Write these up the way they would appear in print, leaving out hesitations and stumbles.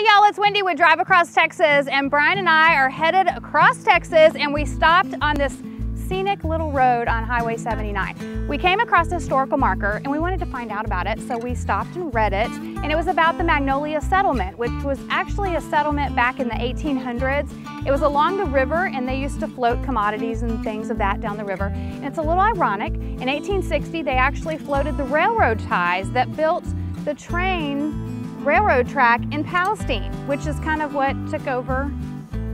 y'all, it's Wendy with Drive Across Texas, and Brian and I are headed across Texas, and we stopped on this scenic little road on Highway 79. We came across a historical marker and we wanted to find out about it, so we stopped and read it, and it was about the Magnolia settlement, which was actually a settlement back in the 1800s. It was along the river, and they used to float commodities and things of that down the river. And it's a little ironic, in 1860 they actually floated the railroad ties that built the railroad track in Palestine, which is kind of what took over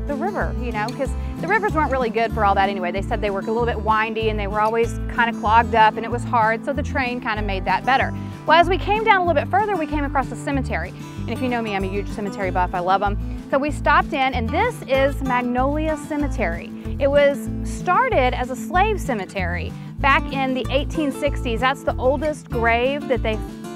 the river, you know, because the rivers weren't really good for all that anyway. They said they were a little bit windy and they were always kind of clogged up and it was hard, so the train kind of made that better. Well, as we came down a little bit further, we came across a cemetery. And if you know me, I'm a huge cemetery buff. I love them. So we stopped in, and this is Magnolia Cemetery. It was started as a slave cemetery back in the 1860s. That's the oldest grave that they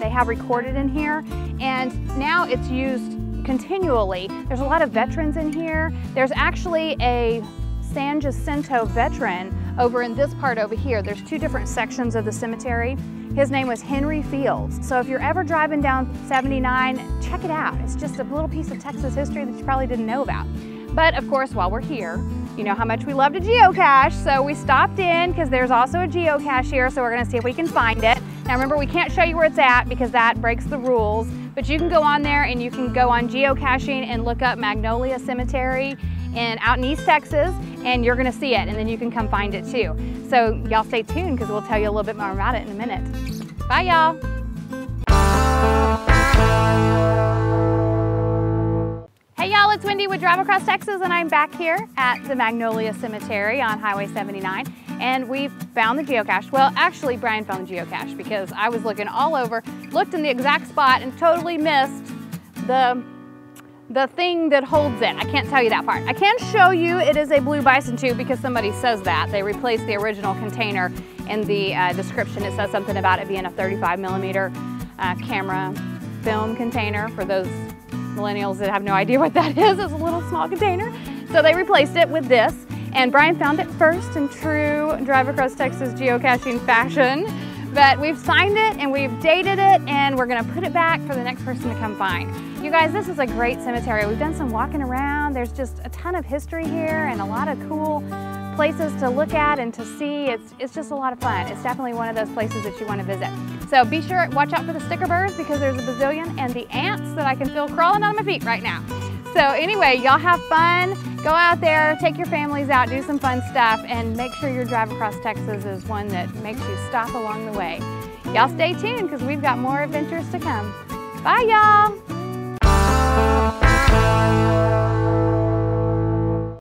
have recorded in here, and now it's used continually. There's a lot of veterans in here. There's actually a San Jacinto veteran over in this part over here. There's two different sections of the cemetery. His name was Henry Fields. So if you're ever driving down 79, check it out. It's just a little piece of Texas history that you probably didn't know about. But of course, while we're here, you know how much we love to geocache, so we stopped in because there's also a geocache here, so we're gonna see if we can find it. Now remember, we can't show you where it's at because that breaks the rules, but you can go on there and you can go on geocaching and look up Magnolia Cemetery out in East Texas, and you're gonna see it, and then you can come find it too. So y'all stay tuned because we'll tell you a little bit more about it in a minute. Bye y'all. Hey y'all, it's Wendy with Drive Across Texas, and I'm back here at the Magnolia Cemetery on Highway 79, and we found the geocache. Well, actually Brian found the geocache because I was looking all over, looked in the exact spot, and totally missed the thing that holds it. I can't tell you that part. I can show you it is a blue bison tube because somebody says that. They replaced the original container. In the description it says something about it being a 35mm camera film container. For those millennials that have no idea what that is, it's a little small container. So they replaced it with this, and Brian found it first in true Drive Across Texas geocaching fashion. But we've signed it and we've dated it, and we're gonna put it back for the next person to come find. You guys, this is a great cemetery. We've done some walking around. There's just a ton of history here and a lot of cool places to look at and to see. It's just a lot of fun. It's definitely one of those places that you want to visit. So be sure, watch out for the sticker burrs because there's a bazillion, and the ants that I can feel crawling on my feet right now. So anyway, y'all have fun. Go out there, take your families out, do some fun stuff, and make sure your drive across Texas is one that makes you stop along the way. Y'all stay tuned because we've got more adventures to come. Bye y'all.